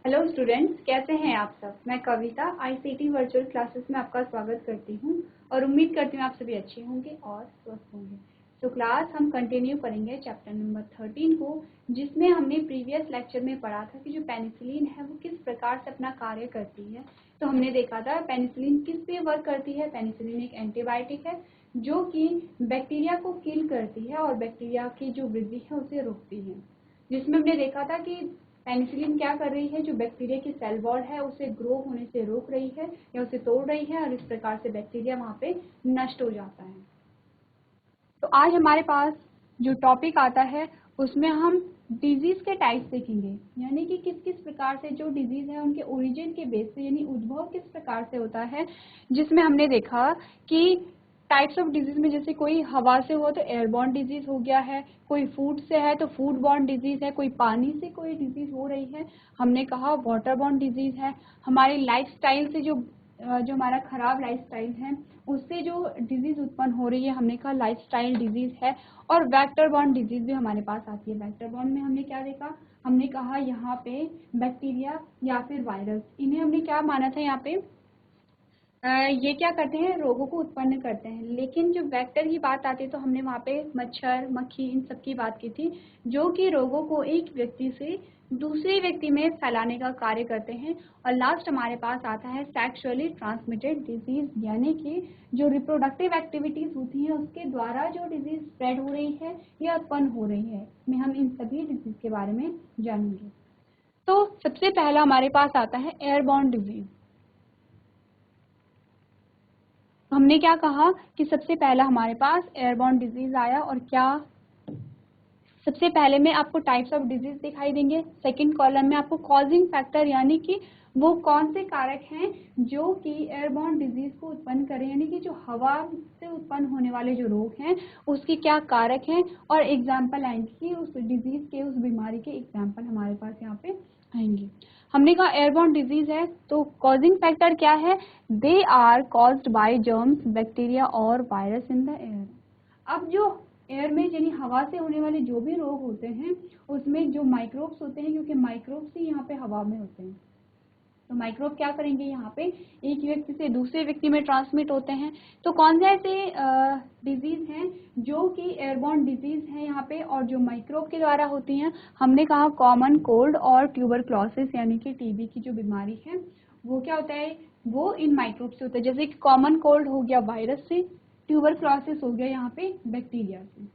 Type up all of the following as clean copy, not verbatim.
Hello students, कैसे हैं आप सब। मैं कविता आईसीटी वर्चुअल क्लासेस में आपका स्वागत करती हूं और उम्मीद करती हूं आप सभी अच्छे होंगे और स्वस्थ होंगे। तो क्लास हम कंटिन्यू करेंगे चैप्टर नंबर 13 को, जिसमें हमने प्रीवियस लेक्चर में पढ़ा था कि जो पेनिसिलिन है वो किस प्रकार से अपना कार्य करती है। तो हमने देखा था पेनिसिलिन किस पे वर्क करती है। पेनिसिलिन एक एंटीबायोटिक है जो कि बैक्टीरिया को किल करती है और बैक्टीरिया की जो वृद्धि है उसे रोकती है। जिसमें हमने देखा था कि पेनिसिलिन क्या कर रही है, जो बैक्टीरिया की सेल वॉल है उसे ग्रो होने से रोक रही है या उसे तोड़ रही है और इस प्रकार से बैक्टीरिया वहां पे नष्ट हो जाता है। तो आज हमारे पास जो टॉपिक आता है उसमें हम डिजीज के टाइप्स देखेंगे, यानी कि किस किस प्रकार से जो डिजीज है उनके ओरिजिन के बेस पे यानी उद्भव किस प्रकार से होता है। जिसमें हमने देखा कि टाइप्स ऑफ डिजीज में जैसे कोई हवा से हो तो एयरबॉर्न डिजीज हो गया है, कोई फूड से है तो फूड बॉर्न डिजीज है, कोई पानी से कोई डिजीज हो रही है हमने कहा वाटर बॉर्न डिजीज है, हमारी लाइफस्टाइल से जो हमारा खराब लाइफस्टाइल है उससे जो डिजीज उत्पन्न हो रही है हमने कहा लाइफस्टाइल डिजीज है। और वेक्टर बॉर्न डिजीज भी हमारे पास आती है। वेक्टर बॉर्न में हमने क्या देखा, हमने कहा यहाँ पे बैक्टीरिया या फिर वायरस, इन्हें हमने क्या माना था यहाँ पे ये क्या करते हैं, रोगों को उत्पन्न करते हैं। लेकिन जो वेक्टर की बात आती है तो हमने वहाँ पे मच्छर मक्खी इन सब की बात की थी, जो कि रोगों को एक व्यक्ति से दूसरे व्यक्ति में फैलाने का कार्य करते हैं। और लास्ट हमारे पास आता है सेक्सुअली ट्रांसमिटेड डिजीज, यानी कि जो रिप्रोडक्टिव एक्टिविटीज होती हैं उसके द्वारा जो डिजीज स्प्रेड हो रही है या उत्पन्न हो रही है, में हम इन सभी डिजीज के बारे में जानेंगे। तो सबसे पहला हमारे पास आता है एयरबॉर्न डिजीज। हमने क्या कहा कि सबसे पहला हमारे पास एयरबॉर्न डिजीज आया। और क्या सबसे पहले में आपको टाइप्स ऑफ डिजीज दिखाई देंगे, सेकंड कॉलम में आपको कॉजिंग फैक्टर यानी कि वो कौन से कारक हैं जो कि एयरबॉर्न डिजीज को उत्पन्न करें, यानी कि जो हवा से उत्पन्न होने वाले जो रोग हैं उसके क्या कारक हैं, और एग्जाम्पल आएंगे कि उस डिजीज के उस बीमारी के एग्जाम्पल हमारे पास यहाँ पे आएंगे। हमने कहा एयरबॉर्न डिजीज है तो कॉजिंग फैक्टर क्या है, they are caused by germs bacteria और वायरस इन द एयर। अब जो एयर में यानी हवा से होने वाले जो भी रोग होते हैं उसमें जो माइक्रोब्स होते हैं, क्योंकि माइक्रोब्स ही यहाँ पे हवा में होते हैं, तो माइक्रोब क्या करेंगे यहाँ पे एक व्यक्ति से दूसरे व्यक्ति में ट्रांसमिट होते हैं। तो कौन से ऐसे डिजीज हैं जो कि एयरबॉर्न डिजीज है यहाँ पे और जो माइक्रोब के द्वारा होती हैं। हमने कहा कॉमन कोल्ड और ट्यूबरक्लोसिस यानी कि टीबी की जो बीमारी है वो क्या होता है, वो इन माइक्रोब से होता है। जैसे कि कॉमन कोल्ड हो गया वायरस से, ट्यूबरक्लोसिस हो गया यहाँ पे बैक्टीरिया से।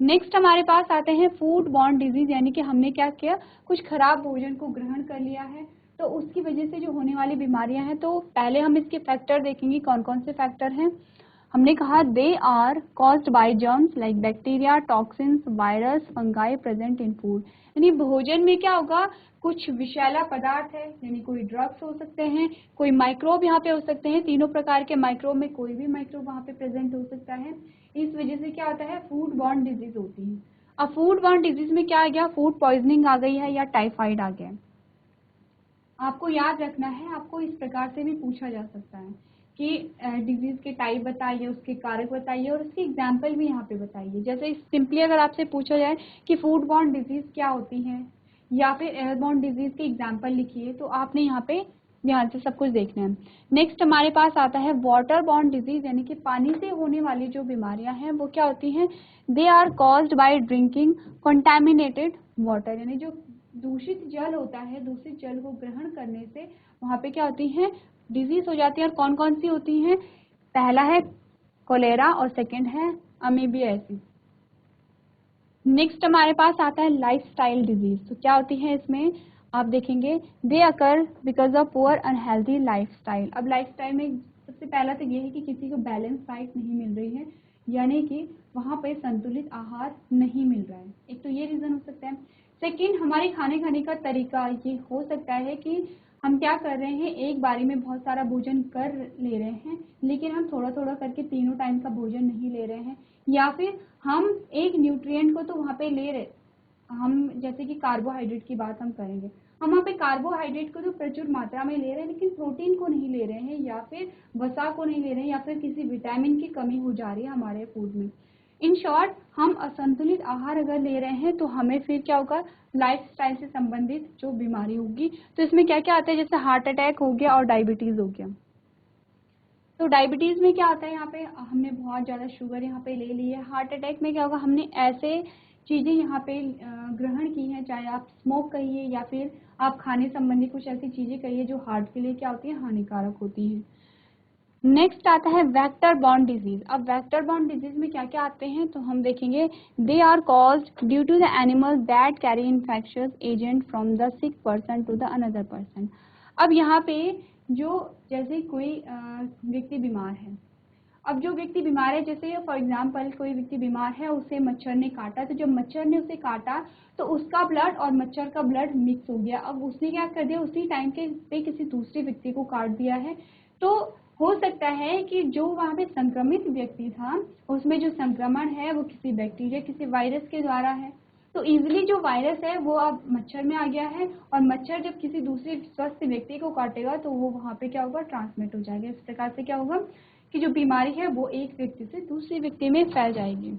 नेक्स्ट हमारे पास आते हैं फूड बॉर्न डिजीज, यानी कि हमने क्या किया, कुछ खराब भोजन को ग्रहण कर लिया है तो उसकी वजह से जो होने वाली बीमारियां हैं। तो पहले हम इसके फैक्टर देखेंगे कौन कौन से फैक्टर हैं। हमने कहा they are caused by germs like bacteria toxins virus fungi present in food, यानी भोजन में क्या होगा, कुछ विषैला पदार्थ है यानी कोई ड्रग्स हो सकते हैं, कोई माइक्रोब यहाँ पे हो सकते हैं, तीनों प्रकार के माइक्रोब में कोई भी माइक्रोब वहाँ पे प्रेजेंट हो सकता है। इस वजह से क्या होता है, फूड बॉर्न डिजीज होती है। अब फूड बॉर्न डिजीज में क्या आ गया, फूड पॉइजनिंग आ गई है या टाइफाइड आ गया। आपको याद रखना है, आपको इस प्रकार से भी पूछा जा सकता है कि डिजीज के टाइप बताइए, उसके कारक बताइए और उसके एग्जाम्पल भी यहाँ पे बताइए। जैसे सिंपली अगर आपसे पूछा जाए कि फूड बॉर्न डिजीज क्या होती है या फिर एयरबॉर्न डिजीज के एग्जाम्पल लिखिए, तो आपने यहाँ पे ध्यान से सब कुछ देखना है। नेक्स्ट हमारे पास आता है वाटर बॉर्न डिजीज, यानी कि पानी से होने वाली जो बीमारियां हैं वो क्या होती हैं, they are caused by drinking contaminated water, यानी जो दूषित जल होता है, दूषित जल को ग्रहण करने से वहाँ पे क्या होती है, डिजीज हो जाती है। और कौन कौन सी होती हैं, पहला है कोलेरा और सेकंड है अमीबियासिस। नेक्स्ट हमारे पास आता है लाइफस्टाइल डिजीज। तो क्या होती है इसमें, आप देखेंगे they occur because of poor unhealthy lifestyle. अब लाइफस्टाइल में सबसे पहला तो ये है कि किसी को बैलेंस डाइट नहीं मिल रही है, यानी कि वहाँ पे संतुलित आहार नहीं मिल रहा है, एक तो ये रीजन हो सकता है। सेकंड, हमारे खाने का तरीका ये हो सकता है कि हम क्या कर रहे हैं, एक बारी में बहुत सारा भोजन कर ले रहे हैं लेकिन हम थोड़ा थोड़ा करके तीनों टाइम का भोजन नहीं ले रहे हैं, या फिर हम एक न्यूट्रिएंट को तो वहाँ पे ले रहे, हम जैसे कि कार्बोहाइड्रेट की बात हम करेंगे, हम वहाँ पे कार्बोहाइड्रेट को तो प्रचुर मात्रा में ले रहे हैं लेकिन प्रोटीन को नहीं ले रहे हैं, या फिर वसा को नहीं ले रहे हैं, या फिर किसी विटामिन की कमी हो जा रही है हमारे फूड में। इन शॉर्ट, हम असंतुलित आहार अगर ले रहे हैं तो हमें फिर क्या होगा, लाइफस्टाइल से संबंधित जो बीमारी होगी। तो इसमें क्या क्या आता है, जैसे हार्ट अटैक हो गया और डायबिटीज हो गया। तो डायबिटीज में क्या आता है, यहाँ पे हमने बहुत ज़्यादा शुगर यहाँ पे ले ली है। हार्ट अटैक में क्या होगा, हमने ऐसे चीज़ें यहाँ पे ग्रहण की हैं, चाहे आप स्मोक कहिए या फिर आप खाने संबंधी कुछ ऐसी चीज़ें कहिए जो हार्ट के लिए क्या होती है, हानिकारक होती हैं। नेक्स्ट आता है वेक्टर बॉर्न डिजीज। अब वेक्टर बॉर्न डिजीज में क्या क्या आते हैं तो हम देखेंगे, they are caused due to the animals that carry infectious agent from the sick person to the another person. अब यहाँ पे जो जैसे कोई व्यक्ति बीमार है, अब जो व्यक्ति बीमार है, जैसे फॉर एग्जांपल कोई व्यक्ति बीमार है, उसे मच्छर ने काटा, तो जब मच्छर ने उसे काटा तो उसका ब्लड और मच्छर का ब्लड मिक्स हो गया। अब उसने क्या कर दिया, उसी टाइम के पे किसी दूसरे व्यक्ति को काट दिया है। तो हो सकता है कि जो वहाँ पे संक्रमित व्यक्ति था उसमें जो संक्रमण है वो किसी बैक्टीरिया, किसी वायरस के द्वारा है। तो इजीली जो वायरस है वो अब मच्छर में आ गया है, और मच्छर जब किसी दूसरे स्वस्थ व्यक्ति को काटेगा तो वो वहाँ पे क्या होगा, ट्रांसमिट हो जाएगा। इस प्रकार से क्या होगा कि जो बीमारी है वो एक व्यक्ति से दूसरे व्यक्ति में फैल जाएगी।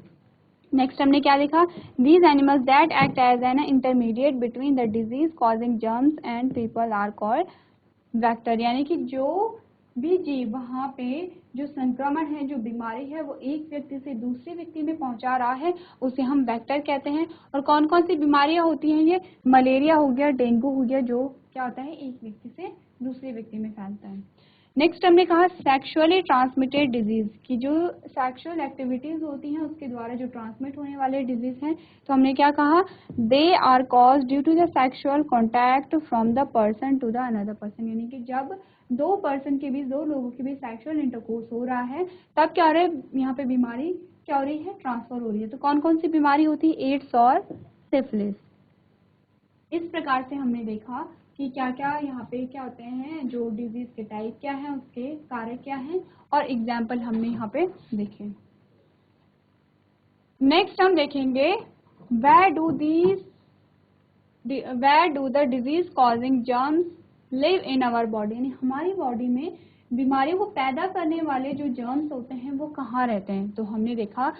नेक्स्ट हमने क्या देखा, these animals that act as an intermediate between the disease causing germs and people are called vector. यानी कि जो भी जीव वहाँ पे जो संक्रमण है, जो बीमारी है वो एक व्यक्ति से दूसरे व्यक्ति में पहुंचा रहा है, उसे हम वेक्टर कहते हैं। और कौन कौन सी बीमारियां होती हैं, ये मलेरिया हो गया, डेंगू हो गया, जो क्या होता है एक व्यक्ति से दूसरे व्यक्ति में फैलता है। नेक्स्ट हमने कहा सेक्सुअली ट्रांसमिटेड डिजीज की, जो सेक्सुअल एक्टिविटीज होती हैं उसके द्वारा जो ट्रांसमिट होने वाले डिजीज हैं, तो हमने क्या कहा, they are cause due to the sexual contact from the person to the another person. यानी कि जब दो पर्सन के बीच, दो लोगों के बीच सेक्सुअल इंटरकोर्स हो रहा है तब क्या हो रहा है, यहाँ पे बीमारी क्या हो रही है, ट्रांसफर हो रही है। तो कौन कौन सी बीमारी होती है, एड्स और सिफिलिस। इस प्रकार से हमने देखा कि क्या क्या यहाँ पे क्या होते हैं, जो डिजीज के टाइप क्या है, उसके कारक क्या हैं, और एग्जाम्पल हमने यहाँ पे देखे। नेक्स्ट हम देखेंगे where do the disease causing germs live in our body। यानी हमारी बॉडी में बीमारियों को पैदा करने वाले जो जर्म्स होते हैं वो कहाँ रहते हैं। तो हमने देखा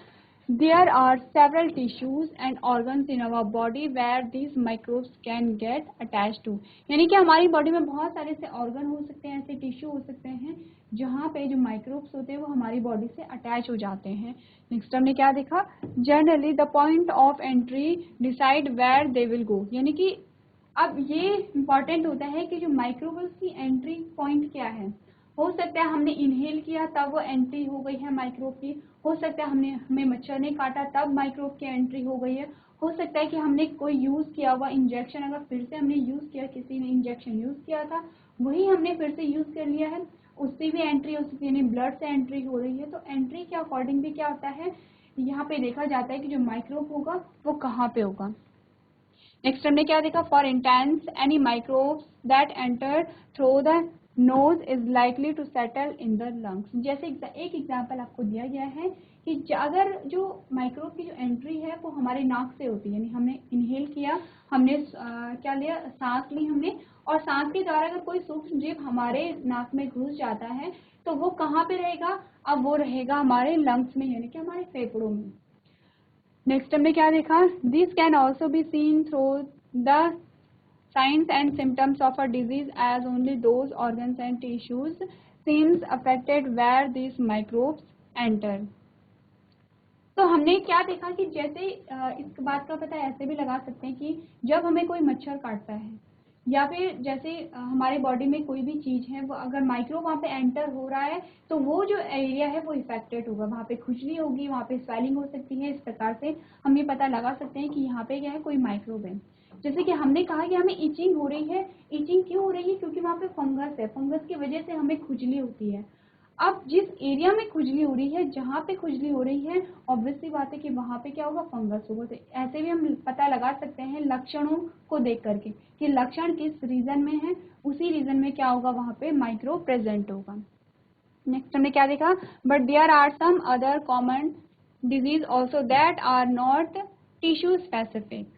there are several tissues and organs in our body where these microbes can get attached to। यानी कि हमारी बॉडी में बहुत सारे ऐसे ऑर्गन हो सकते हैं, ऐसे टिश्यू हो सकते हैं जहाँ पे जो माइक्रोब्स होते हैं वो हमारी बॉडी से अटैच हो जाते हैं। नेक्स्ट हमने क्या देखा, generally the point of entry decide where they will go. यानी कि अब ये इम्पॉर्टेंट होता है कि जो माइक्रोब्स की एंट्री पॉइंट क्या है। हो सकता है हमने इनहेल किया तब वो एंट्री हो गई है माइक्रोब की, हो सकता है हमें मच्छर ने काटा तब माइक्रोब की एंट्री हो गई है, हो सकता है कि हमने कोई यूज़ किया हुआ इंजेक्शन, अगर फिर से हमने यूज़ किया, किसी ने इंजेक्शन यूज़ किया था वही हमने फिर से यूज़ कर लिया है, उससे भी एंट्री हो सकती है, यानी ब्लड से एंट्री हो रही है। तो एंट्री के अकॉर्डिंग भी क्या होता है, यहाँ पे देखा जाता है कि जो माइक्रोब होगा वो कहाँ पे होगा। नेक्स्ट हमने क्या देखा, for instance any microbes that enter through the nose is likely to settle in the lungs. जैसे एक एग्जांपल आपको दिया गया है कि अगर जो माइक्रोब की जो एंट्री है वो हमारे नाक से होती है, यानी हमने इनहेल किया, हमने क्या लिया, सांस ली हमने, और सांस के द्वारा अगर कोई सूक्ष्म जीव हमारे नाक में घुस जाता है तो वो कहाँ पे रहेगा, अब वो रहेगा हमारे लंग्स में, यानी कि हमारे फेफड़ों में। नेक्स्ट हमने क्या देखा, this can also be seen through the signs and symptoms of a disease as only those organs and tissues seems affected where these microbes enter। तो हमने क्या देखा कि जैसे इस बात का पता ऐसे भी लगा सकते हैं कि जब हमें कोई मच्छर काटता है या फिर जैसे हमारे बॉडी में कोई भी चीज़ है, वो अगर माइक्रोब वहाँ पे एंटर हो रहा है तो वो जो एरिया है वो इफेक्टेड होगा, वहाँ पे खुजली होगी, वहाँ पे स्वेलिंग हो सकती है। इस प्रकार से हम ये पता लगा सकते हैं कि यहाँ पे क्या है, कोई माइक्रोब है। जैसे कि हमने कहा कि हमें इचिंग हो रही है, इचिंग क्यों हो रही है, क्योंकि वहाँ पे फंगस है, फंगस की वजह से हमें खुजली होती है। अब जिस एरिया में खुजली हो रही है, जहाँ पे खुजली हो रही है, ऑब्वियस सी बात है कि वहाँ पे क्या होगा, फंगस होगा। तो ऐसे भी हम पता लगा सकते हैं लक्षणों को देख करके कि लक्षण किस रीजन में है, उसी रीजन में क्या होगा, वहाँ पे माइक्रोब प्रेजेंट होगा। नेक्स्ट हमने क्या देखा, but there are some other common disease also that are not tissue specific.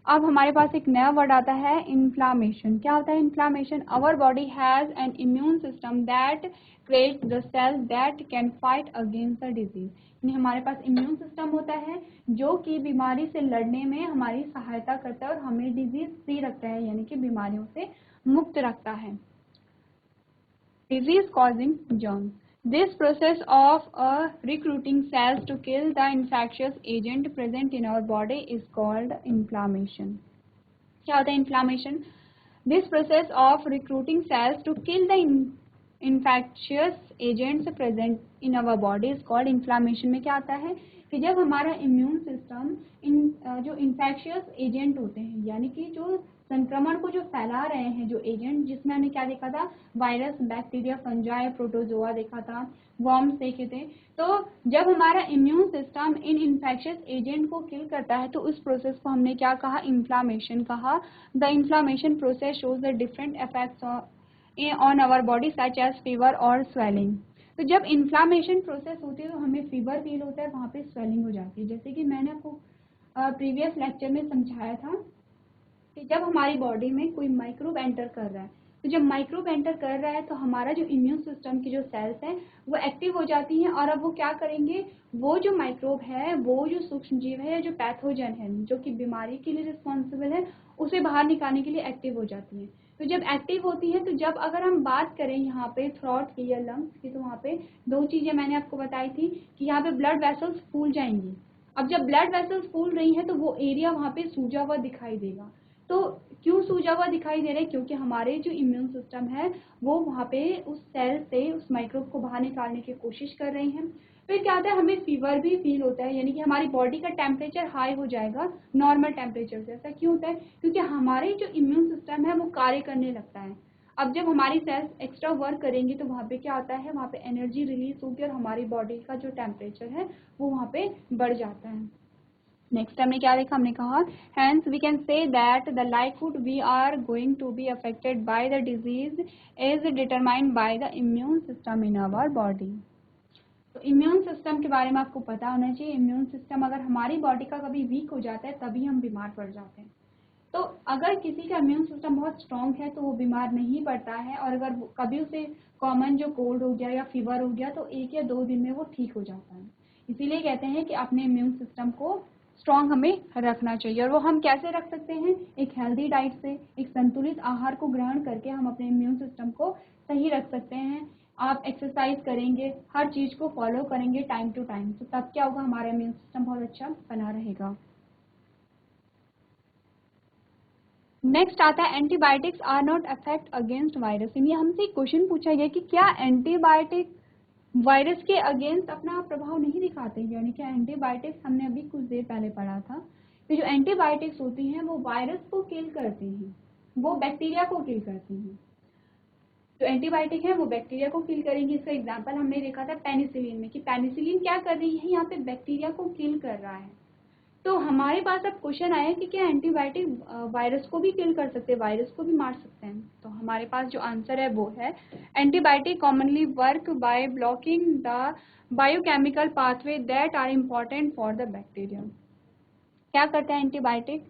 अब हमारे पास एक नया वर्ड आता है इन्फ्लामेशन। क्या होता है inflammation? Our body has an immune system that create the cells that can fight against the disease. यानी हमारे पास इम्यून सिस्टम होता है जो कि बीमारी से लड़ने में हमारी सहायता करता है और हमें डिजीज फ्री रखता है, यानी कि बीमारियों से मुक्त रखता है। Disease causing germs. This process of recruiting cells to kill the infectious agent present in our body is called inflammation. क्या होता है inflammation? This process of recruiting cells to kill the infectious agents present in our body is called inflammation। में क्या आता है कि जब हमारा इम्यून सिस्टम जो इन्फेक्शियस एजेंट होते हैं, यानी कि जो संक्रमण को जो फैला रहे हैं जो एजेंट, जिसमें हमने क्या देखा था, वायरस, बैक्टीरिया, फंजाई, प्रोटोजोआ देखा था, वर्म्स देखे थे। तो जब हमारा इम्यून सिस्टम इन इन्फेक्शियस एजेंट को किल करता है तो उस प्रोसेस को हमने क्या कहा, इन्फ्लामेशन कहा। The inflammation process shows the different effects on our body such as fever और स्वेलिंग। तो जब इन्फ्लामेशन प्रोसेस होती है तो हमें फीवर फील होता है, वहाँ पे स्वेलिंग हो जाती है। जैसे कि मैंने आपको प्रीवियस लेक्चर में समझाया था कि जब हमारी बॉडी में कोई माइक्रोब एंटर कर रहा है, तो जब माइक्रोब एंटर कर रहा है तो हमारा जो इम्यून सिस्टम की जो सेल्स हैं वो एक्टिव हो जाती हैं और अब वो क्या करेंगे, वो जो माइक्रोब है, वो जो सूक्ष्म जीव है, जो पैथोजन है, जो कि बीमारी के लिए रिस्पॉन्सिबल है, उसे बाहर निकालने के लिए एक्टिव हो जाती हैं। तो जब एक्टिव होती है, तो जब अगर हम बात करें यहाँ पे थ्रोट की या लंग्स की, तो वहाँ पे दो चीज़ें मैंने आपको बताई थी कि यहाँ पे ब्लड वेसल्स फूल जाएंगी। अब जब ब्लड वेसल्स फूल रही है तो वो एरिया वहाँ पे सूजा हुआ दिखाई देगा। तो क्यों सूजा हुआ दिखाई दे रहा है? क्योंकि हमारे जो इम्यून सिस्टम है वो वहाँ पे उस सेल से उस माइक्रोब को बाहर निकालने की कोशिश कर रही हैं। फिर क्या होता है, हमें फीवर भी फील होता है, यानी कि हमारी बॉडी का टेम्परेचर हाई हो जाएगा नॉर्मल टेम्परेचर से। ऐसा क्यों होता है? क्योंकि हमारे जो इम्यून सिस्टम है वो कार्य करने लगता है। अब जब हमारी सेल्स एक्स्ट्रा वर्क करेंगी तो वहाँ पे क्या होता है, वहाँ पे एनर्जी रिलीज होगी और हमारी बॉडी का जो टेम्परेचर है वो वहाँ पे बढ़ जाता है। नेक्स्ट हमने क्या देखा, हमने कहा hence we can say that the likelihood we are going to be affected by the disease is determined by the immune system in our body. तो इम्यून सिस्टम के बारे में आपको पता होना चाहिए। इम्यून सिस्टम अगर हमारी बॉडी का कभी वीक हो जाता है तभी हम बीमार पड़ जाते हैं। तो अगर किसी का इम्यून सिस्टम बहुत स्ट्रांग है तो वो बीमार नहीं पड़ता है, और अगर कभी उसे कॉमन जो कोल्ड हो गया या फीवर हो गया तो 1 या 2 दिन में वो ठीक हो जाता है। इसीलिए कहते हैं कि अपने इम्यून सिस्टम को स्ट्रांग हमें रखना चाहिए। और वो हम कैसे रख सकते हैं? एक हेल्दी डाइट से, एक संतुलित आहार को ग्रहण करके हम अपने इम्यून सिस्टम को सही रख सकते हैं। आप एक्सरसाइज करेंगे, हर चीज़ को फॉलो करेंगे टाइम टू टाइम, तो तब क्या होगा, हमारा इम्यून सिस्टम बहुत अच्छा बना रहेगा। नेक्स्ट आता है antibiotics are not affect against virus. ये हमसे एक क्वेश्चन पूछा गया कि क्या एंटीबायोटिक वायरस के अगेंस्ट अपना प्रभाव नहीं दिखाते? यानी कि एंटीबायोटिक्स हमने अभी कुछ देर पहले पढ़ा था कि जो एंटीबायोटिक्स होती हैं वो वायरस को किल करती हैं, वो बैक्टीरिया को किल करती हैं। जो एंटीबायोटिक है वो बैक्टीरिया को किल करेंगी। इसका एग्जांपल हमने देखा था पेनिसिलिन में कि पेनिसिलिन क्या कर रही है, यहाँ पे बैक्टीरिया को किल कर रहा है। तो हमारे पास अब क्वेश्चन आया कि क्या एंटीबायोटिक वायरस को भी किल कर सकते हैं, वायरस को भी मार सकते हैं? तो हमारे पास जो आंसर है वो है antibiotic commonly work by blocking the biochemical pathway that are important for the bacteria. क्या करता है एंटीबायोटिक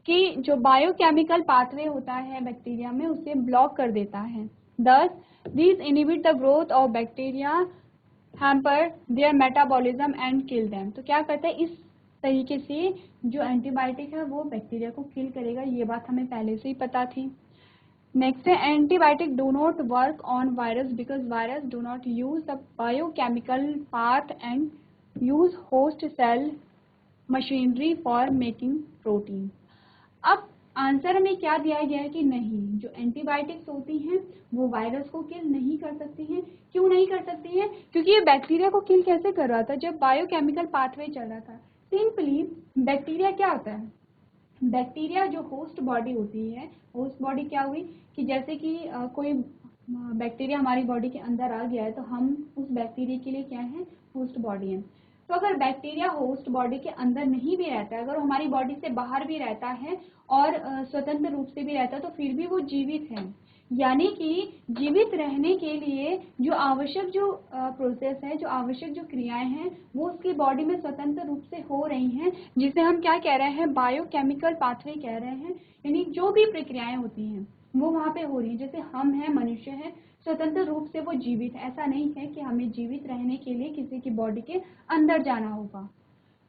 कि जो बायोकेमिकल पाथवे होता है बैक्टीरिया में उसे ब्लॉक कर देता है। Thus these inhibit the growth of bacteria, hamper their metabolism and kill them. तो क्या करता है, इस तरीके से जो एंटीबायोटिक है वो बैक्टीरिया को किल करेगा। ये बात हमें पहले से ही पता थी। नेक्स्ट है antibiotic do not work on virus because virus do not use the biochemical path and use host cell machinery for making protein. अब आंसर हमें क्या दिया गया है कि नहीं, जो एंटीबायोटिक्स होती हैं वो वायरस को किल नहीं कर सकती हैं। क्यों नहीं कर सकती हैं? क्योंकि ये बैक्टीरिया को किल कैसे कर रहा था, जब बायोकेमिकल पाथवे चल रहा था। सिंपली बैक्टीरिया क्या होता है, बैक्टीरिया जो होस्ट बॉडी होती है, होस्ट बॉडी क्या हुई कि जैसे कि कोई बैक्टीरिया हमारी बॉडी के अंदर आ गया है तो हम उस बैक्टीरिया के लिए क्या है, होस्ट बॉडी है। तो अगर बैक्टीरिया होस्ट बॉडी के अंदर नहीं भी रहता है, अगर हमारी बॉडी से बाहर भी रहता है और स्वतंत्र रूप से भी रहता है तो फिर भी वो जीवित है। यानी कि जीवित रहने के लिए जो आवश्यक जो प्रोसेस है, जो आवश्यक जो क्रियाएं हैं, वो उसकी बॉडी में स्वतंत्र रूप से हो रही हैं, जिसे हम क्या कह रहे हैं, बायोकेमिकल पाथवे कह रहे हैं। यानी जो भी प्रक्रियाएं होती हैं वो वहाँ पे हो रही हैं। जैसे हम हैं, मनुष्य हैं, स्वतंत्र रूप से वो जीवित है। ऐसा नहीं है कि हमें जीवित रहने के लिए किसी की बॉडी के अंदर जाना होगा।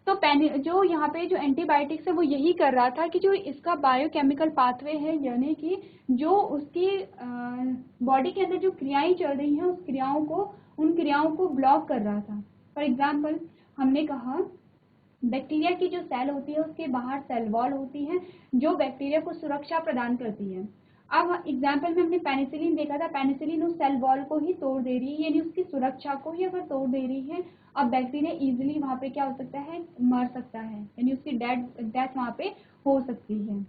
तो जो यहाँ पे जो एंटीबायोटिक्स है वो यही कर रहा था कि जो इसका बायोकेमिकल पाथवे है, यानी कि जो उसकी बॉडी के अंदर जो क्रियाएं चल रही हैं उन क्रियाओं को ब्लॉक कर रहा था। फॉर एग्जाम्पल हमने कहा बैक्टीरिया की जो सेल होती है उसके बाहर सेल वॉल होती है जो बैक्टीरिया को सुरक्षा प्रदान करती है। अब एग्जाम्पल में हमने पेनिसिलिन देखा था, पेनिसिलिन उस सेल वॉल को ही तोड़ दे रही है, यानी उसकी सुरक्षा को ही अगर तोड़ दे रही है, अब बैक्टीरिया इजीली वहाँ पे क्या हो सकता है, मर सकता है, यानी उसकी डेथ वहाँ पे हो सकती है।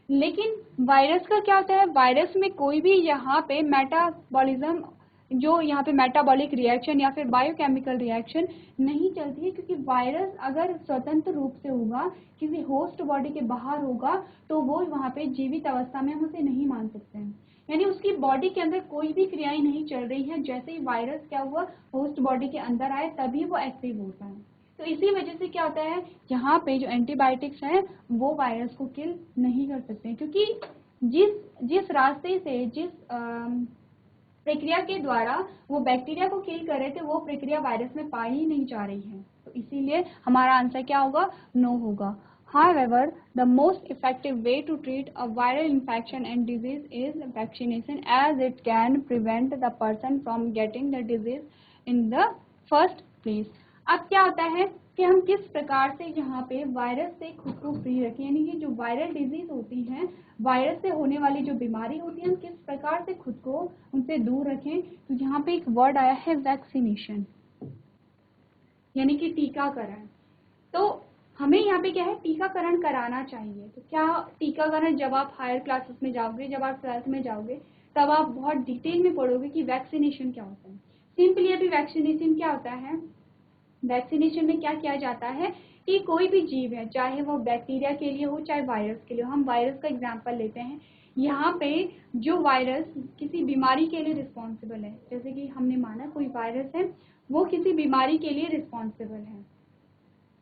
लेकिन वायरस का क्या होता है, वायरस में कोई भी यहाँ पे मेटाबॉलिज्म, जो यहाँ पे मेटाबॉलिक रिएक्शन या फिर बायोकेमिकल रिएक्शन नहीं चलती है, क्योंकि वायरस अगर स्वतंत्र रूप से होगा, किसी होस्ट बॉडी के बाहर होगा, तो वो वहाँ पे जीवित अवस्था में हम उसे नहीं मान सकते हैं। यानी उसकी बॉडी के अंदर कोई भी क्रियाएं नहीं चल रही है, जैसे ही वायरस क्या हुआ, होस्ट बॉडी के अंदर आए तभी वो एक्टिव होता है। तो इसी वजह से क्या होता है, यहाँ पे जो एंटीबायोटिक्स हैं वो वायरस को किल नहीं कर सकते, क्योंकि जिस रास्ते से, जिस प्रक्रिया के द्वारा वो बैक्टीरिया को किल कर रहे थे, वो प्रक्रिया वायरस में पाई ही नहीं जा रही है। तो इसीलिए हमारा आंसर क्या होगा, नो होगा। However, the most effective way to treat a viral infection and disease is vaccination, as it can prevent the person from getting the disease in the first place. अब क्या होता है कि हम किस प्रकार से यहाँ पे वायरस से खुद को फ्री रखें, यानी कि जो वायरल डिजीज होती हैं, वायरस से होने वाली जो बीमारी होती है, हम किस प्रकार से खुद को उनसे दूर रखें। तो यहाँ पे एक वर्ड आया है वैक्सीनेशन, यानी कि टीकाकरण। तो हमें यहाँ पे क्या है, टीकाकरण कराना चाहिए। तो क्या टीकाकरण, जब आप हायर क्लासेस में जाओगे, जब आप 12th में जाओगे, तब आप बहुत डिटेल में पढ़ोगे कि वैक्सीनेशन क्या होता है। सिंपली अभी वैक्सीनेशन क्या होता है, वैक्सीनेशन में क्या किया जाता है कि कोई भी जीव है, चाहे वो बैक्टीरिया के लिए हो चाहे वायरस के लिए हो, हम वायरस का एग्जांपल लेते हैं। यहाँ पे जो वायरस किसी बीमारी के लिए रिस्पॉन्सिबल है, जैसे कि हमने माना कोई वायरस है वो किसी बीमारी के लिए रिस्पॉन्सिबल है,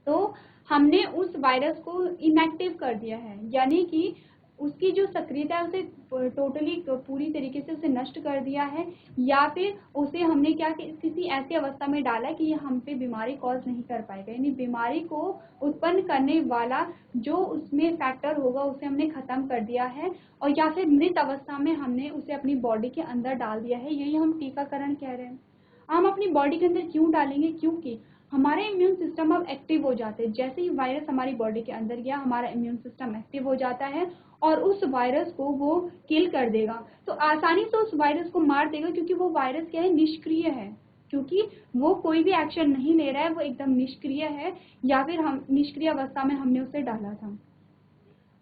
तो हमने उस वायरस को इनएक्टिव कर दिया है, यानी कि उसकी जो सक्रियता है उसे टोटली पूरी तरीके से उसे नष्ट कर दिया है, या फिर उसे हमने क्या किसी ऐसी अवस्था में डाला कि ये हम पे बीमारी कॉज नहीं कर पाएगा, यानी बीमारी को उत्पन्न करने वाला जो उसमें फैक्टर होगा उसे हमने खत्म कर दिया है, और या फिर मृत अवस्था में हमने उसे अपनी बॉडी के अंदर डाल दिया है। यही हम टीकाकरण कह रहे हैं। हम अपनी बॉडी के अंदर क्यों डालेंगे, क्योंकि हमारे इम्यून सिस्टम अब एक्टिव हो जाते हैं। जैसे ही वायरस हमारी बॉडी के अंदर गया, हमारा इम्यून सिस्टम एक्टिव हो जाता है और उस वायरस को वो किल कर देगा, तो आसानी से उस वायरस को मार देगा, क्योंकि वो वायरस क्या है, निष्क्रिय है, क्योंकि वो कोई भी एक्शन नहीं ले रहा है, वो एकदम निष्क्रिय है, या फिर हम निष्क्रिय अवस्था में हमने उसे डाला था।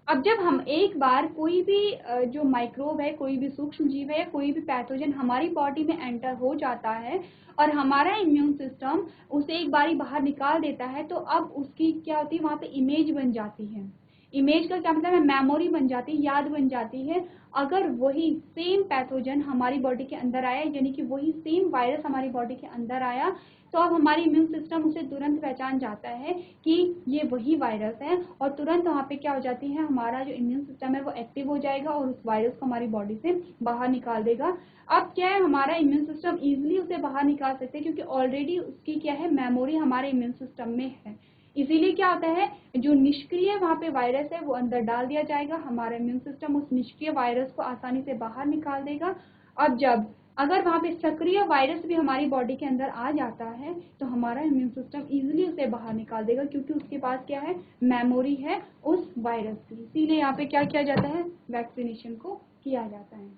अब जब हम एक बार कोई भी जो माइक्रोब है, कोई भी सूक्ष्म जीव है, कोई भी पैथोजन हमारी बॉडी में एंटर हो जाता है और हमारा इम्यून सिस्टम उसे एक बारी बाहर निकाल देता है, तो अब उसकी क्या होती है, वहाँ पे इमेज बन जाती है। इमेज का क्या मतलब है, मेमोरी बन जाती है, याद बन जाती है। अगर वही सेम पैथोजन हमारी बॉडी के अंदर आया, यानी कि वही सेम वायरस हमारी बॉडी के अंदर आया, तो अब हमारी इम्यून सिस्टम उसे तुरंत पहचान जाता है कि ये वही वायरस है, और तुरंत वहाँ पे क्या हो जाती है, हमारा जो इम्यून सिस्टम है वो एक्टिव हो जाएगा और उस वायरस को हमारी बॉडी से बाहर निकाल देगा। अब क्या है, हमारा इम्यून सिस्टम ईजिली उसे बाहर निकाल सकते हैं, क्योंकि ऑलरेडी उसकी क्या है, मेमोरी हमारे इम्यून सिस्टम में है। इसीलिए क्या होता है, जो निष्क्रिय वहाँ पे वायरस है वो अंदर डाल दिया जाएगा, हमारा इम्यून सिस्टम उस निष्क्रिय वायरस को आसानी से बाहर निकाल देगा। अब अगर वहाँ पे सक्रिय वायरस भी हमारी बॉडी के अंदर आ जाता है, तो हमारा इम्यून सिस्टम इजीली उसे बाहर निकाल देगा, क्योंकि उसके पास क्या है, मेमोरी है उस वायरस की। इसीलिए यहाँ पे क्या किया जाता है, वैक्सीनेशन को किया जाता है।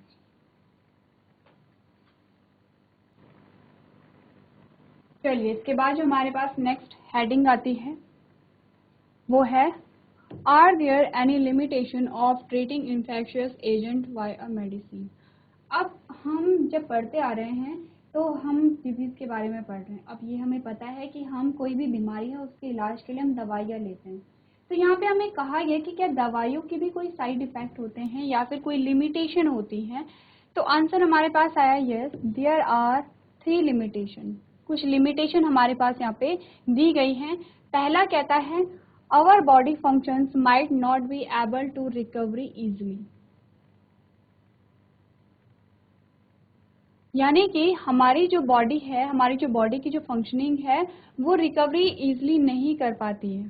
चलिए, इसके बाद जो हमारे पास नेक्स्ट हेडिंग आती है वो है, are there any limitation of treating infectious agent by a medicine. अब हम जब पढ़ते आ रहे हैं तो हम डिजीज़ के बारे में पढ़ रहे हैं। अब ये हमें पता है कि हम कोई भी बीमारी है उसके इलाज के लिए हम दवाइयाँ लेते हैं। तो यहाँ पे हमें कहा गया कि क्या दवाइयों के भी कोई साइड इफ़ेक्ट होते हैं या फिर कोई लिमिटेशन होती हैं तो आंसर हमारे पास आया यस, देयर आर 3 लिमिटेशन। कुछ लिमिटेशन हमारे पास यहाँ पे दी गई हैं। पहला कहता है our body functions might not be able to recovery easily, यानी कि हमारी जो बॉडी है, हमारी जो बॉडी की जो फंक्शनिंग है वो रिकवरी इजिली नहीं कर पाती है,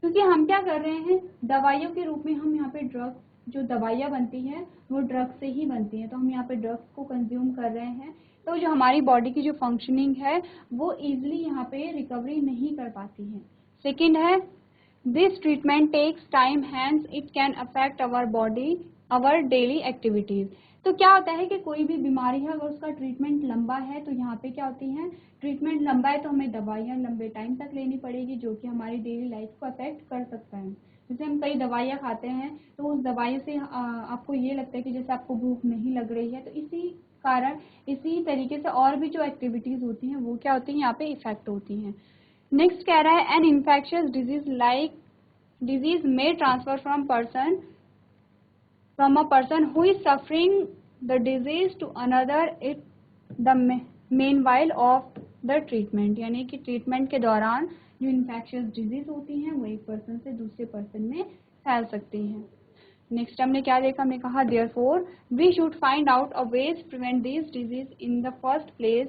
क्योंकि हम क्या कर रहे हैं, दवाइयों के रूप में हम यहाँ पे ड्रग, जो दवाइयाँ बनती हैं वो ड्रग से ही बनती हैं, तो हम यहाँ पे ड्रग्स को कंज्यूम कर रहे हैं, तो जो हमारी बॉडी की जो फंक्शनिंग है वो इजिली यहाँ पे रिकवरी नहीं कर पाती है। सेकेंड है this treatment takes time hence it can affect our body our daily activities. तो क्या होता है कि कोई भी बीमारी है अगर उसका ट्रीटमेंट लंबा है तो यहाँ पे क्या होती है, ट्रीटमेंट लंबा है तो हमें दवाइयाँ लंबे टाइम तक लेनी पड़ेगी, जो कि हमारी डेली लाइफ को अफेक्ट कर सकता है। जैसे हम कई दवाइयाँ खाते हैं तो उस दवाइयों से आपको ये लगता है कि जैसे आपको भूख नहीं लग रही है, तो इसी कारण इसी तरीके से और भी जो एक्टिविटीज़ होती हैं वो क्या होती हैं, यहाँ पे इफेक्ट होती हैं। नेक्स्ट कह रहा है an infectious disease like disease में transfer from a person who is suffering the disease to another it the meanwhile of the treatment, यानी कि ट्रीटमेंट के दौरान जो इन्फेक्शियस डिजीज होती हैं वो एक पर्सन से दूसरे पर्सन में फैल सकती हैं। नेक्स्ट हमने क्या देखा, हमने कहा therefore we should find out a ways prevent this disease in the first place,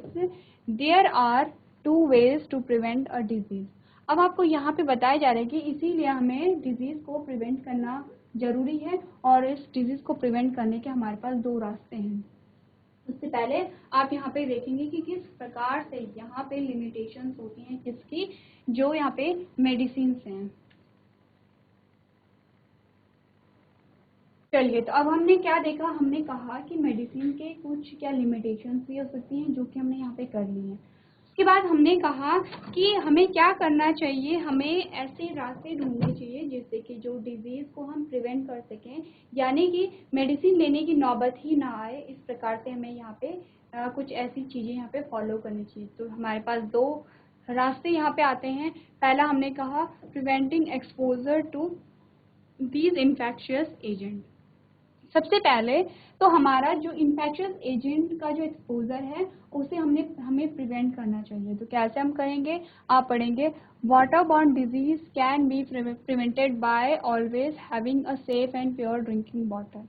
there are 2 ways to prevent a disease. अब आपको यहाँ पे बताया जा रहा है कि इसीलिए हमें डिजीज को प्रिवेंट करना जरूरी है, और इस डिजीज को प्रिवेंट करने के हमारे पास 2 रास्ते हैं। उससे पहले आप यहाँ पे देखेंगे कि किस प्रकार से यहाँ पे लिमिटेशंस होती हैं किसकी, जो यहाँ पे मेडिसिन हैं। चलिए, तो अब हमने क्या देखा, हमने कहा कि मेडिसिन के कुछ क्या लिमिटेशंस भी हो सकती हैं जो कि हमने यहाँ पे कर ली हैं। उसके बाद हमने कहा कि हमें क्या करना चाहिए, हमें ऐसे रास्ते ढूंढने चाहिए जिससे कि जो डिजीज को हम प्रिवेंट कर सकें, यानी कि मेडिसिन लेने की नौबत ही ना आए। इस प्रकार से हमें यहाँ पे कुछ ऐसी चीज़ें यहाँ पे फॉलो करनी चाहिए। तो हमारे पास 2 रास्ते यहाँ पे आते हैं। पहला हमने कहा preventing exposure to these infectious agent. सबसे पहले तो हमारा जो इन्फेक्शियस एजेंट का जो एक्सपोजर है उसे हमें प्रिवेंट करना चाहिए। तो कैसे हम करेंगे, आप पढ़ेंगे waterborne disease can be prevented bye always having a safe and pure drinking water.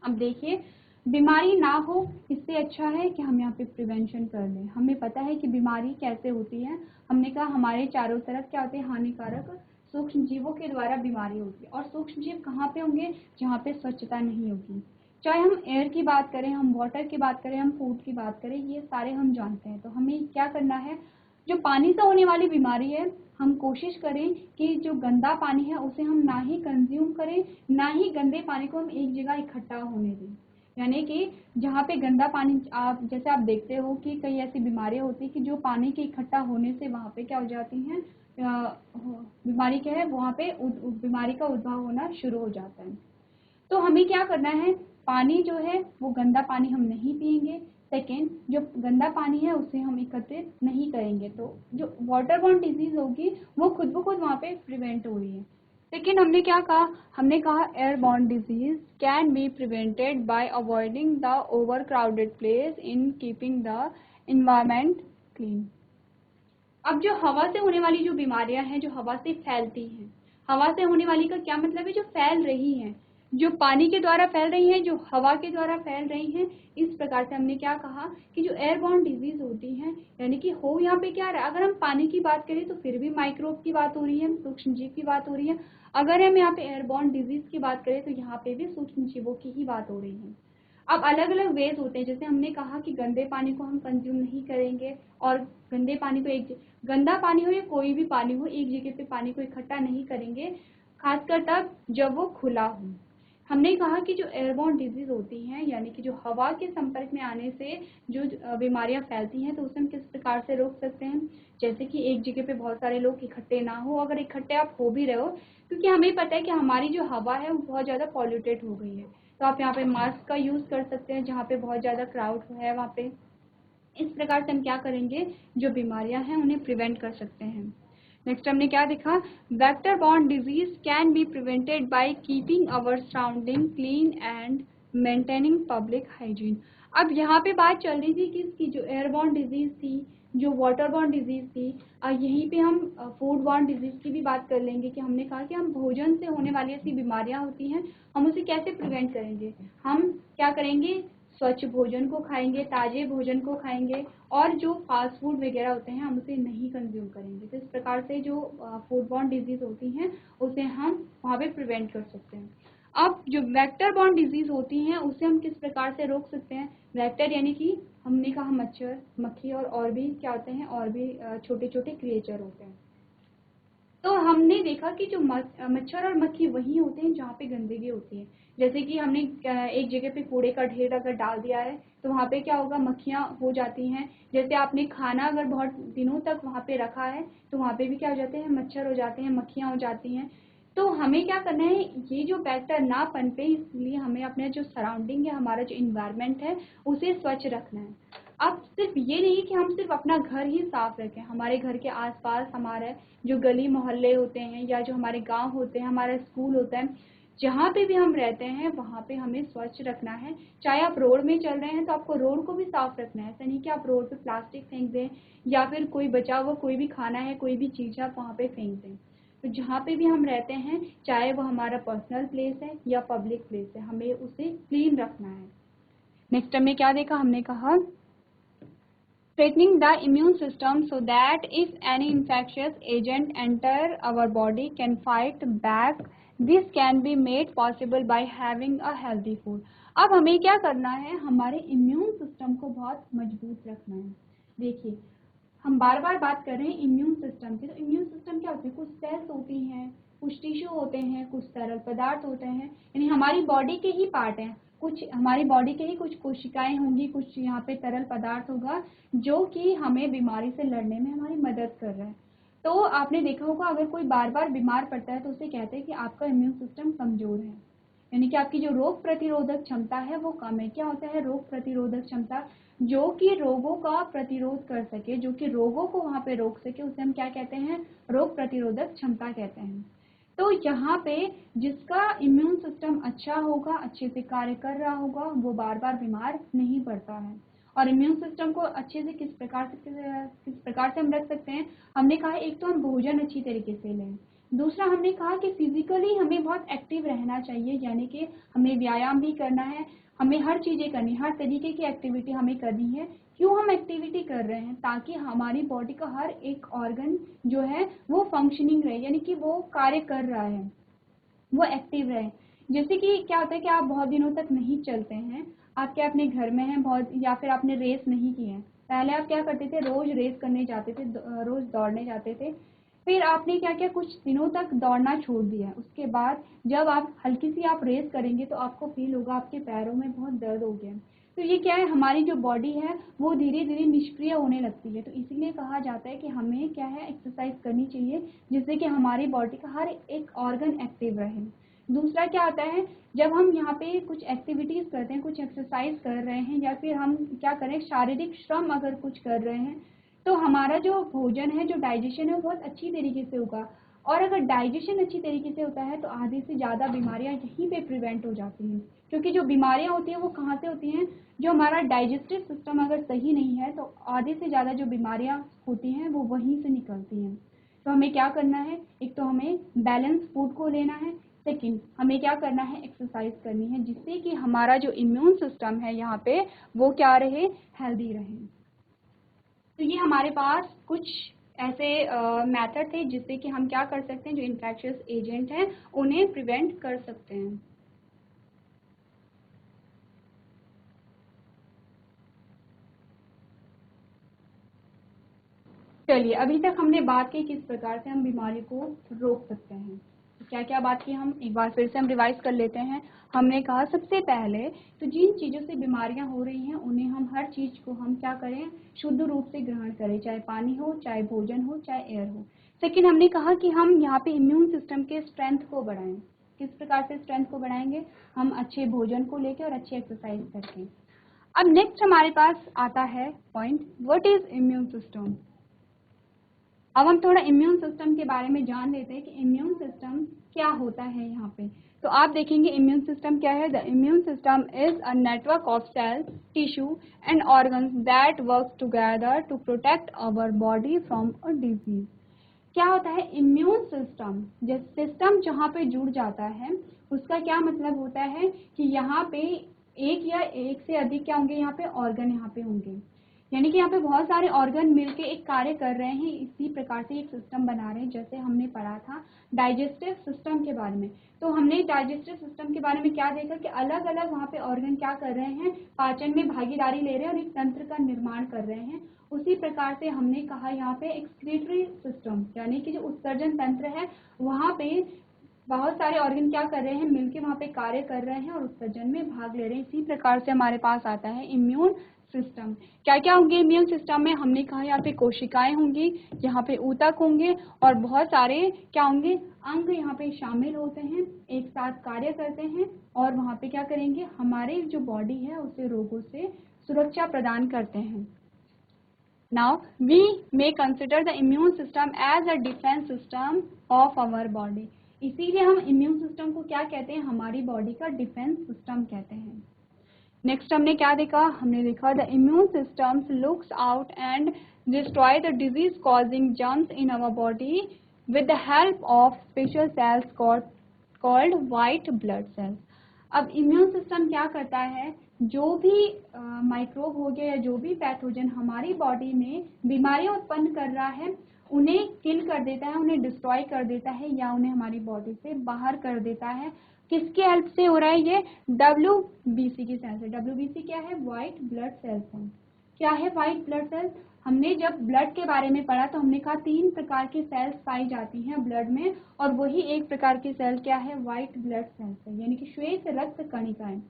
अब देखिए, बीमारी ना हो इससे अच्छा है कि हम यहाँ पे प्रिवेंशन कर लें। हमें पता है कि बीमारी कैसे होती है, हमने कहा हमारे चारों तरफ क्या होते हैं, हानिकारक सूक्ष्म जीवों के द्वारा बीमारी होती है। और सूक्ष्म जीव कहाँ पे होंगे, जहाँ पे स्वच्छता नहीं होगी। चाहे हम एयर की बात करें, हम वाटर की बात करें, हम फूड की बात करें, ये सारे हम जानते हैं। तो हमें क्या करना है, जो पानी से होने वाली बीमारी है, हम कोशिश करें कि जो गंदा पानी है उसे हम ना ही कंज्यूम करें, ना ही गंदे पानी को हम एक जगह इकट्ठा होने दें। यानी कि जहाँ पे गंदा पानी, आप जैसे आप देखते हो कि कई ऐसी बीमारियां होती है कि जो पानी के इकट्ठा होने से वहाँ पे क्या हो जाती हैं, बीमारी क्या है, वहाँ पे बीमारी का उद्भव होना शुरू हो जाता है। तो हमें क्या करना है, पानी जो है वो गंदा पानी हम नहीं पिएंगे। सेकेंड, जो गंदा पानी है उसे हम एकत्रित नहीं करेंगे, तो जो वाटरबॉर्न डिजीज होगी वो खुद ब खुद वहाँ पे प्रिवेंट हो रही है। सेकेंड हमने क्या कहा, हमने कहा airborne disease can be prevented bye avoiding the over crowded place in keeping the environment clean. अब जो हवा से होने वाली जो बीमारियां हैं, जो हवा से फैलती हैं, हवा से होने वाली का क्या मतलब है, जो फैल रही हैं, जो पानी के द्वारा फैल रही हैं, जो हवा के द्वारा फैल रही हैं। इस प्रकार से हमने क्या कहा कि जो एयरबॉर्न डिजीज होती हैं, यानी कि हो यहाँ पे क्या रहा है, अगर हम पानी की बात करें तो फिर भी माइक्रोब की बात हो रही है, सूक्ष्म जीव की बात हो रही है। अगर हम यहाँ पे एयरबॉर्न डिजीज की बात करें तो यहाँ पे भी सूक्ष्म जीवों की ही बात हो रही है। अब अलग अलग वेज होते हैं, जैसे हमने कहा कि गंदे पानी को हम कंज्यूम नहीं करेंगे, और गंदे पानी को गंदा पानी हो या कोई भी पानी हो, एक जगह पे पानी को इकट्ठा नहीं करेंगे, खासकर तब जब वो खुला हो। हमने कहा कि जो एयरबॉर्न डिजीज होती हैं, यानी कि जो हवा के संपर्क में आने से जो बीमारियां फैलती हैं, तो उसे हम किस प्रकार से रोक सकते हैं, जैसे कि एक जगह पे बहुत सारे लोग इकट्ठे ना हो। अगर इकट्ठे आप हो भी रहे हो, क्योंकि हमें पता है कि हमारी जो हवा है वो बहुत ज़्यादा पॉल्यूटेड हो गई है, तो आप यहाँ पे मास्क का यूज़ कर सकते हैं जहाँ पे बहुत ज़्यादा क्राउड है वहाँ पे। इस प्रकार से हम क्या करेंगे, जो बीमारियां हैं उन्हें प्रिवेंट कर सकते हैं। नेक्स्ट हमने क्या देखा, vector borne disease can be prevented by keeping our surrounding clean and maintaining public hygiene. अब यहाँ पे बात चल रही थी कि इसकी जो एयरबॉर्न डिजीज़ थी, जो वाटरबॉर्न डिजीज़ थी, यहीं पे हम फूड बॉर्न डिजीज़ की भी बात कर लेंगे कि हमने कहा कि हम भोजन से होने वाली ऐसी बीमारियाँ होती हैं, हम उसे कैसे प्रिवेंट करेंगे। हम क्या करेंगे, स्वच्छ भोजन को खाएंगे, ताज़े भोजन को खाएंगे, और जो फास्ट फूड वगैरह होते हैं हम उसे नहीं कंज्यूम करेंगे। तो इस प्रकार से जो फूड बॉर्न डिजीज़ होती हैं उसे हम वहाँ पे प्रिवेंट कर सकते हैं। अब जो वेक्टर बॉर्न डिजीज़ होती हैं उसे हम किस प्रकार से रोक सकते हैं। वेक्टर यानी कि हमने कहा मच्छर, मक्खी और भी क्या होते हैं, और भी छोटे छोटे क्रिएचर होते हैं। तो हमने देखा कि जो मच्छर और मक्खी वही होते हैं जहाँ पे गंदगी होती है। जैसे कि हमने एक जगह पे कूड़े का ढेर अगर डाल दिया है तो वहाँ पे क्या होगा, मक्खियाँ हो जाती हैं। जैसे आपने खाना अगर बहुत दिनों तक वहाँ पे रखा है तो वहाँ पे भी क्या हो जाते हैं, मच्छर हो जाते हैं, मक्खियाँ हो जाती हैं। तो हमें क्या करना है, ये जो वेक्टर ना पनपे इसलिए हमें अपने जो सराउंडिंग है, हमारा जो इन्वायरमेंट है उसे स्वच्छ रखना है। अब सिर्फ ये नहीं कि हम सिर्फ अपना घर ही साफ रखें, हमारे घर के आसपास हमारे जो गली मोहल्ले होते हैं या जो हमारे गांव होते हैं, हमारा स्कूल होता है, जहाँ पे भी हम रहते हैं वहाँ पे हमें स्वच्छ रखना है। चाहे आप रोड में चल रहे हैं तो आपको रोड को भी साफ रखना है। ऐसा नहीं कि आप रोड पे प्लास्टिक फेंक दें या फिर कोई बचा हुआ कोई भी खाना है, कोई भी चीज़ आप वहाँ पे फेंक दें। तो जहाँ पे भी हम रहते हैं, चाहे वो हमारा पर्सनल प्लेस है या पब्लिक प्लेस है, हमें उसे क्लीन रखना है। नेक्स्ट हमने क्या देखा, हमने कहा strengthening the immune system so that if any infectious agent enter our body can fight back. This can be made possible by having a healthy food. अब हमें क्या करना है, हमारे इम्यून सिस्टम को बहुत मजबूत रखना है। देखिए हम बार बार बात कर रहे हैं इम्यून सिस्टम की, तो इम्यून सिस्टम क्या होती है, कुछ सेल्स होती हैं, कुछ टिश्यू होते हैं, कुछ तरल पदार्थ होते हैं, यानी हमारी बॉडी के ही पार्ट हैं। कुछ हमारी बॉडी के ही कुछ कोशिकाएं होंगी, कुछ यहाँ पे तरल पदार्थ होगा जो कि हमें बीमारी से लड़ने में हमारी मदद कर रहा है। तो आपने देखा होगा अगर कोई बार बार बीमार पड़ता है तो उसे कहते हैं कि आपका इम्यून सिस्टम कमजोर है, यानी कि आपकी जो रोग प्रतिरोधक क्षमता है वो कम है। क्या होता है रोग प्रतिरोधक क्षमता, जो कि रोगों का प्रतिरोध कर सके, जो कि रोगों को वहाँ पे रोक सके, उसे हम क्या कहते हैं, रोग प्रतिरोधक क्षमता कहते हैं। तो यहाँ पे जिसका इम्यून सिस्टम अच्छा होगा, अच्छे से कार्य कर रहा होगा, वो बार बार बीमार नहीं पड़ता है। और इम्यून सिस्टम को अच्छे से किस प्रकार से हम रख सकते हैं, हमने कहा एक तो हम भोजन अच्छी तरीके से लें, दूसरा हमने कहा कि फिजिकली हमें बहुत एक्टिव रहना चाहिए, यानी कि हमें व्यायाम भी करना है, हमें हर चीज़ें करनी, हर तरीके की एक्टिविटी हमें करनी है। क्यों हम एक्टिविटी कर रहे हैं, ताकि हमारी बॉडी का हर एक ऑर्गन जो है वो फंक्शनिंग रहे, यानी कि वो कार्य कर रहा है, वो एक्टिव रहे। जैसे कि क्या होता है कि आप बहुत दिनों तक नहीं चलते हैं, आप क्या अपने घर में हैं बहुत, या फिर आपने रेस नहीं की है, पहले आप क्या करते थे, रोज रेस करने जाते थे, रोज दौड़ने जाते थे, फिर आपने क्या किया, कुछ दिनों तक दौड़ना छोड़ दिया, उसके बाद जब आप हल्की सी आप रेस करेंगे तो आपको फील होगा आपके पैरों में बहुत दर्द हो गया। तो ये क्या है, हमारी जो बॉडी है वो धीरे धीरे निष्क्रिय होने लगती है। तो इसीलिए कहा जाता है कि हमें क्या है, एक्सरसाइज करनी चाहिए, जिससे कि हमारी बॉडी का हर एक ऑर्गन एक्टिव रहे। दूसरा क्या आता है, जब हम यहाँ पे कुछ एक्टिविटीज़ करते हैं, कुछ एक्सरसाइज कर रहे हैं, या फिर हम क्या करें, शारीरिक श्रम अगर कुछ कर रहे हैं, तो हमारा जो भोजन है, जो डाइजेशन है, वो बहुत अच्छी तरीके से होगा। और अगर डाइजेशन अच्छी तरीके से होता है तो आधे से ज़्यादा बीमारियां यहीं पे प्रिवेंट हो जाती हैं। क्योंकि जो बीमारियां होती हैं वो कहाँ से होती हैं, जो हमारा डाइजेस्टिव सिस्टम अगर सही नहीं है तो आधे से ज़्यादा जो बीमारियां होती हैं वो वहीं से निकलती हैं। तो हमें क्या करना है, एक तो हमें बैलेंस फूड को लेना है, सेकंड हमें क्या करना है, एक्सरसाइज करनी है, जिससे कि हमारा जो इम्यून सिस्टम है यहाँ पे वो क्या रहे, हेल्दी रहे। तो ये हमारे पास कुछ ऐसे मेथड थे जिससे कि हम क्या कर सकते हैं, जो इन्फेक्शियस एजेंट हैं उन्हें प्रिवेंट कर सकते हैं। चलिए अभी तक हमने बात की किस प्रकार से हम बीमारी को रोक सकते हैं। तो क्या क्या बात की, हम एक बार फिर से हम रिवाइज कर लेते हैं। हमने कहा सबसे पहले तो जिन चीज़ों से बीमारियां हो रही हैं उन्हें हम हर चीज़ को हम क्या करें, शुद्ध रूप से ग्रहण करें, चाहे पानी हो, चाहे भोजन हो, चाहे एयर हो। सेकेंड हमने कहा कि हम यहाँ पे इम्यून सिस्टम के स्ट्रेंथ को बढ़ाएं। किस प्रकार से स्ट्रेंथ को बढ़ाएंगे, हम अच्छे भोजन को लेकर और अच्छी एक्सरसाइज करके। अब नेक्स्ट हमारे पास आता है point, what is immune system. अब हम थोड़ा इम्यून सिस्टम के बारे में जान लेते हैं कि इम्यून सिस्टम क्या होता है यहाँ पे। तो आप देखेंगे इम्यून सिस्टम क्या है। The immune system is a network of cells, tissue and organs that work together to protect our body from a disease. क्या होता है इम्यून सिस्टम? जिस सिस्टम जहाँ पे जुड़ जाता है उसका क्या मतलब होता है कि यहाँ पे एक या एक से अधिक क्या होंगे, यहाँ पे ऑर्गन यहाँ पे होंगे, यानी कि यहाँ पे बहुत सारे ऑर्गन मिलके एक कार्य कर रहे हैं, इसी प्रकार से एक सिस्टम बना रहे हैं। जैसे हमने पढ़ा था डाइजेस्टिव सिस्टम के बारे में, तो हमने डाइजेस्टिव सिस्टम के बारे में क्या देखा कि अलग अलग वहाँ पे ऑर्गन क्या कर रहे हैं, पाचन में भागीदारी ले रहे हैं और एक तंत्र का निर्माण कर रहे हैं। उसी प्रकार से हमने कहा यहाँ पे एक्सक्रीटरी सिस्टम, यानी कि जो उत्सर्जन तंत्र है वहाँ पे बहुत सारे ऑर्गन क्या कर रहे हैं, मिलके वहाँ पे कार्य कर रहे हैं और उत्सर्जन में भाग ले रहे हैं। इसी प्रकार से हमारे पास आता है इम्यून सिस्टम। क्या क्या होंगे इम्यून सिस्टम में? हमने कहा यहाँ पे कोशिकाएं होंगी, यहाँ पे ऊतक होंगे और बहुत सारे क्या होंगे, अंग यहाँ पे शामिल होते हैं, एक साथ कार्य करते हैं और वहाँ पे क्या करेंगे, हमारे जो बॉडी है उसे रोगों से सुरक्षा प्रदान करते हैं। Now we may consider the immune system as a defense system of our body. इसीलिए हम इम्यून सिस्टम को क्या कहते हैं, हमारी बॉडी का डिफेंस सिस्टम कहते हैं। नेक्स्ट हमने क्या देखा, हमने देखा the immune system looks out and destroy the disease causing germs in our body with the help of special cells called white blood cells. अब इम्यून सिस्टम क्या करता है, जो भी माइक्रोब हो गया या जो भी पैथोजन हमारी बॉडी में बीमारियां उत्पन्न कर रहा है उन्हें किल कर देता है, उन्हें डिस्ट्रॉय कर देता है या उन्हें हमारी बॉडी से बाहर कर देता है। किसके हेल्प से हो रहा है ये? WBC की सेल्स है। WBC क्या है? व्हाइट ब्लड सेल्स है। क्या है व्हाइट ब्लड सेल्स? हमने जब ब्लड के बारे में पढ़ा तो हमने कहा 3 प्रकार की सेल्स पाई जाती हैं ब्लड में और वही एक प्रकार की सेल क्या है, व्हाइट ब्लड सेल्स है, यानी कि श्वेत रक्त कणिकाएं।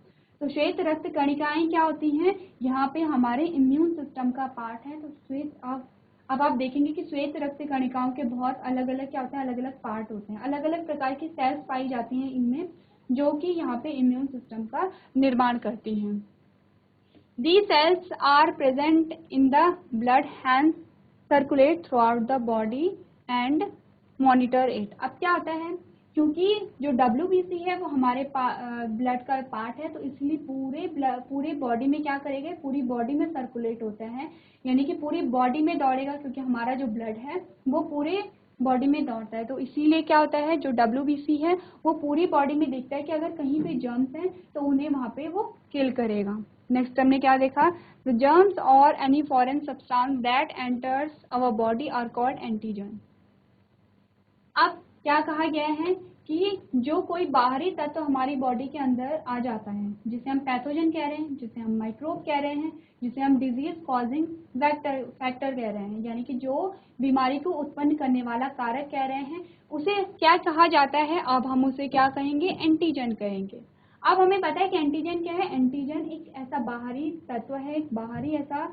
तो श्वेत रक्त कणिकाएं क्या होती हैं, यहाँ पे हमारे इम्यून सिस्टम का पार्ट है। तो श्वेत अब आप देखेंगे कि श्वेत रक्त कणिकाओं के बहुत अलग अलग क्या होते हैं, अलग अलग पार्ट होते हैं, अलग अलग प्रकार की सेल्स पाई जाती हैं इनमें, जो कि यहाँ पे इम्यून सिस्टम का निर्माण करती हैं। These cells are present in the blood, hence circulate throughout the body and monitor it. अब क्या होता है, क्योंकि जो WBC है वो हमारे ब्लड का पार्ट है, तो इसलिए पूरे बॉडी में क्या करेगा, पूरी बॉडी में सर्कुलेट होता है, यानी कि पूरी बॉडी में दौड़ेगा, क्योंकि हमारा जो ब्लड है वो पूरे बॉडी में दौड़ता है। तो इसीलिए क्या होता है, जो WBC है वो पूरी बॉडी में दिखता है कि अगर कहीं पे जर्म्स हैं तो उन्हें वहाँ पे वो किल करेगा। नेक्स्ट हमने क्या देखा, the germs or any foreign substance that enters our body are called antigen. अब क्या कहा गया है कि जो कोई बाहरी तत्व हमारी बॉडी के अंदर आ जाता है, जिसे हम पैथोजन कह रहे हैं, जिसे हम माइक्रोब कह रहे हैं, जिसे हम डिजीज कॉजिंग फैक्टर कह रहे हैं, यानी कि जो बीमारी को उत्पन्न करने वाला कारक कह रहे हैं, उसे क्या कहा जाता है, अब हम उसे क्या कहेंगे, एंटीजन कहेंगे। अब हमें पता है कि एंटीजन क्या है। एंटीजन एक ऐसा बाहरी तत्व है, एक बाहरी ऐसा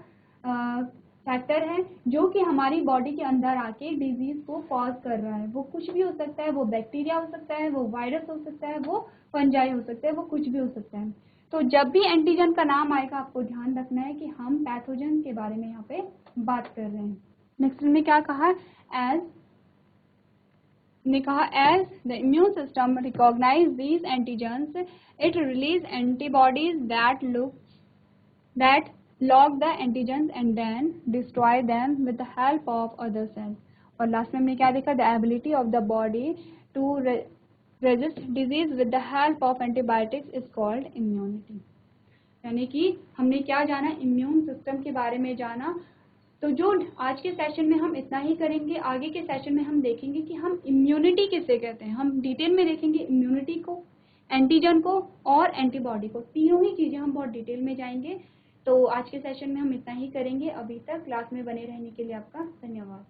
फैक्टर है जो कि हमारी बॉडी के अंदर आके डिजीज को कॉज कर रहा है। वो कुछ भी हो सकता है, वो बैक्टीरिया हो सकता है, वो वायरस हो सकता है, वो फंजाई हो सकता है, वो कुछ भी हो सकता है। तो जब भी एंटीजन का नाम आएगा आपको ध्यान रखना है कि हम पैथोजन के बारे में यहाँ पे बात कर रहे हैं। नेक्स्ट ने क्या कहा, as the immune system recognize these antigens, it release antibodies that log the antigens and then destroy them with the help of other cells. और लास्ट में हमने क्या देखा, the ability of the body to resist disease with the help of antibiotics is called immunity. यानी कि हमने क्या जाना, इम्यून सिस्टम के बारे में जाना। तो जो आज के सेशन में हम इतना ही करेंगे, आगे के सेशन में हम देखेंगे कि हम इम्यूनिटी किसे कहते हैं। हम डिटेल में देखेंगे इम्यूनिटी को, एंटीजन को और एंटीबॉडी को, तीनों ही चीज़ें हम बहुत डिटेल में जाएंगे। तो आज के सेशन में हम इतना ही करेंगे। अभी तक क्लास में बने रहने के लिए आपका धन्यवाद।